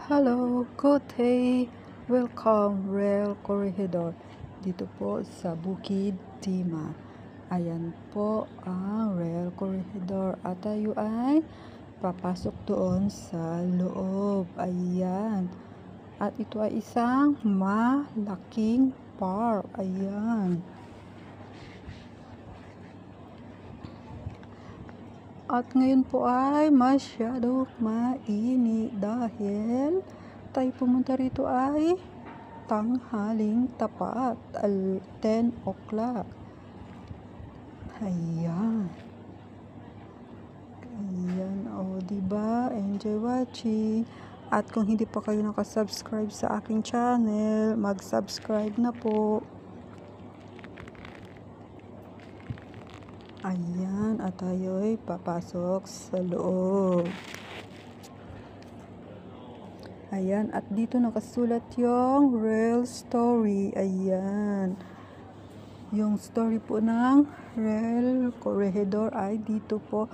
Hello, good day. Welcome, Real Corregidor. Dito po sa Bukid Tima. Ayan po ang Real Corregidor at tayo ay papasok doon sa loob. Ayan. At ito ay isang malaking park. Ayan. At ngayon po ay masyado mainit dahil tayo pumunta rito ay tanghaling tapat, 10 o'clock. Ayan. Ayan, o diba? Enjoy watching. At kung hindi pa kayo nakasubscribe sa aking channel, mag-subscribe na po. Ayan, at tayo ay papasok sa loob. Ayan, at dito nakasulat yung real story. Ayan. Yung story po ng Real Corregidor ay dito po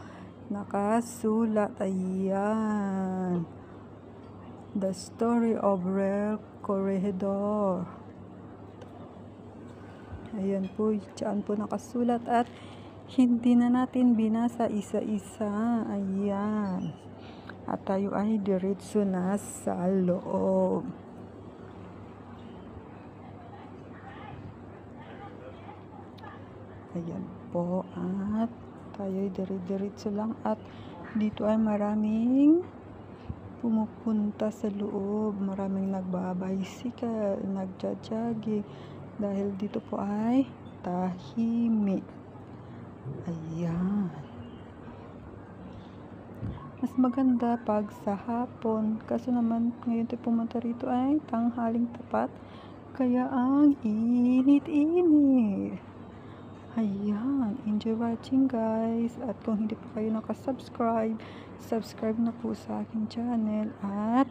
nakasulat. Ayan. The story of Real Corregidor. Ayan po, dyan po nakasulat at hindi na natin binasa isa-isa. Ayan. At tayo ay diretso na sa loob. Ayan po. At tayo ay diretso lang. At dito ay maraming pumupunta sa loob. Maraming nagbabicycle, nagja-jogging. Dahil dito po ay tahimik. Ayan. Mas maganda pag sa hapon. Kaso naman ngayon tayo pumunta rito ay tanghaling tapat. Kaya ang init-init. Ayan. Enjoy watching guys. At kung hindi pa kayo nakasubscribe, subscribe na po sa aking channel. At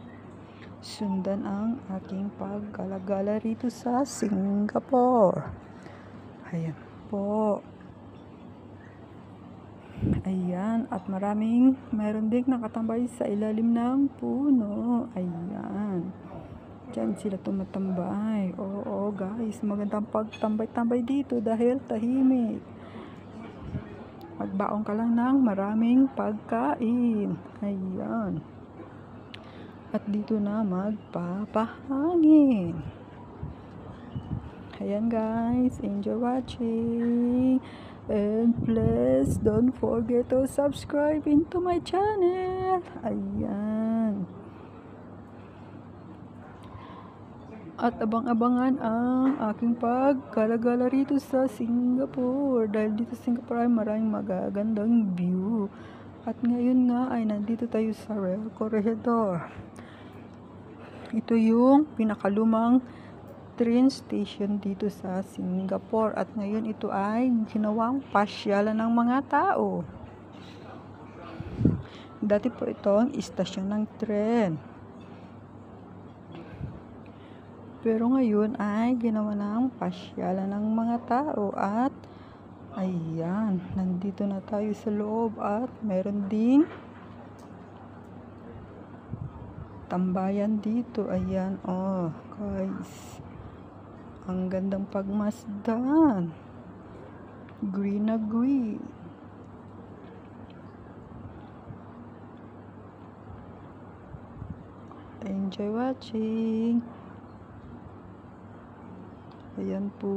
sundan ang aking paggalagala rito sa Singapore. Ayan po. Ayan, at mayroon ding nakatambay sa ilalim ng puno. Ayan. Diyan sila tumatambay. Oo guys, magandang pagtambay-tambay dito dahil tahimik. Magbaon ka lang ng maraming pagkain. Ayan. At dito na magpapahangin. Ayan guys, enjoy watching. And please don't forget to subscribe into my channel. Ayan. At abang-abangan ang aking paggalagala rito sa Singapore. Dahil dito sa Singapore ay maraming magagandang view. At ngayon nga ay nandito tayo sa Real Corregidor. Ito yung pinakalumang train station dito sa Singapore at ngayon ito ay ginawang pasyalan ng mga tao. Dati po itong istasyon ng tren. Pero ngayon ay ginawa ng pasyalan ng mga tao at ayan, nandito na tayo sa loob at meron ding tambayan dito. Ayan, oh guys. Ang gandang pagmasdan. Green na green. Enjoy watching. Ayan po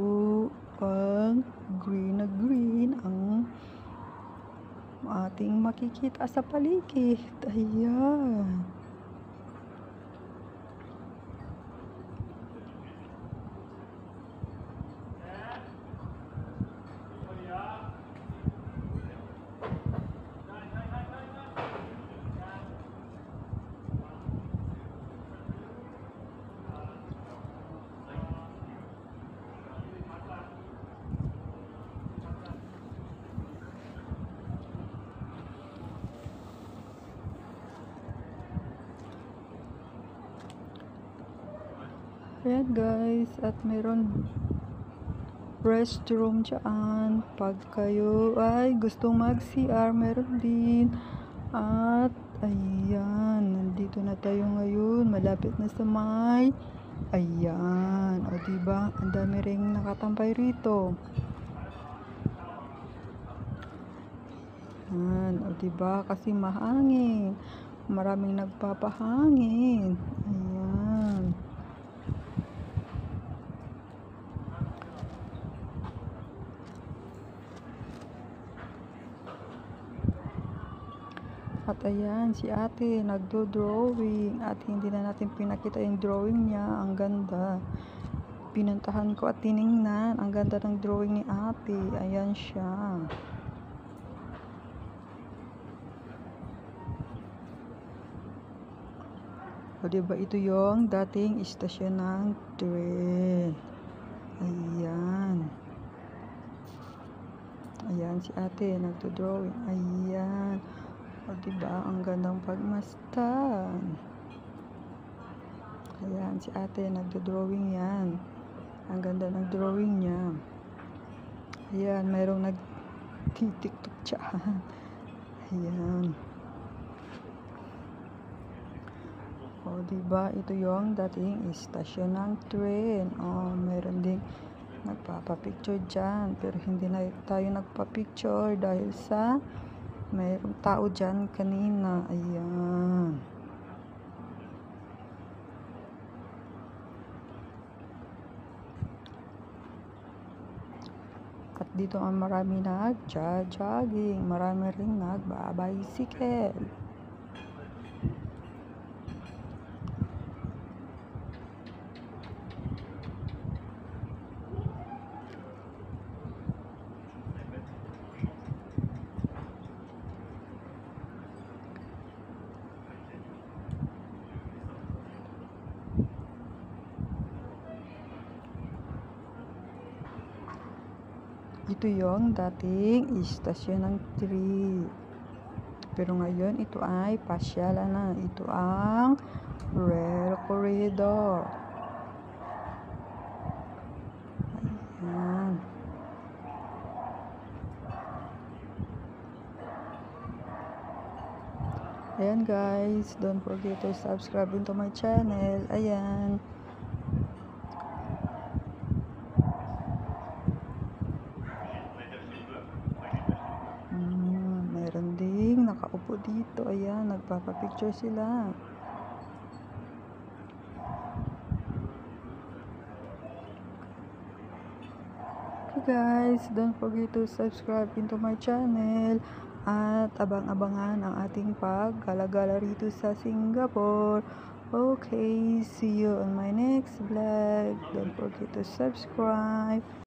ang green na green ang ating makikita sa paligid. Ayan. Ayan guys, at meron restroom dyan. Pag kayo ay gustong mag-CR, meron din. At Ayan, nandito na tayo ngayon. Malapit na sa may. Ayan, o diba? Ang dami ring nakatampay rito. Ayan, o diba? Kasi mahangin. Maraming nagpapahangin. Ayan. At ayan, si ate nagdo-drawing at hindi na natin pinakita yung drawing niya. Ang ganda. Pinuntahan ko at tiningnan. Ang ganda ng drawing ni ate. Ayan siya. O diba, ito yung dating istasyon ng tren. Ayan. Ayan si ate nagdo-drawing. Ayan. O diba, ang gandang pagmastan. Ayan, si ate nagdo-drawing yan. Ang ganda ng drawing niya. Ayan, mayroong nag-tiktok siya. Ayan. O diba, ito yung dating istasyon ng tren. O, mayroon ding nagpapapicture dyan. Pero hindi na tayo nagpapicture dahil sa mayroong tao dyan kanina. Ayan. At dito ang marami nag-jogging. Marami rin nagbabicycle. Ito yung dating istasyon ng tren. Pero ngayon, ito ay pasyalan na. Ito ang rail corridor. Ayan. Ayan guys, don't forget to subscribe into my channel. Ayan. Meron ding nakaupo dito. Ayan, nagpapapicture sila. Okay guys, don't forget to subscribe into my channel. At abang-abangan ang ating paggalagala rito sa Singapore. Okay, see you on my next vlog. Don't forget to subscribe.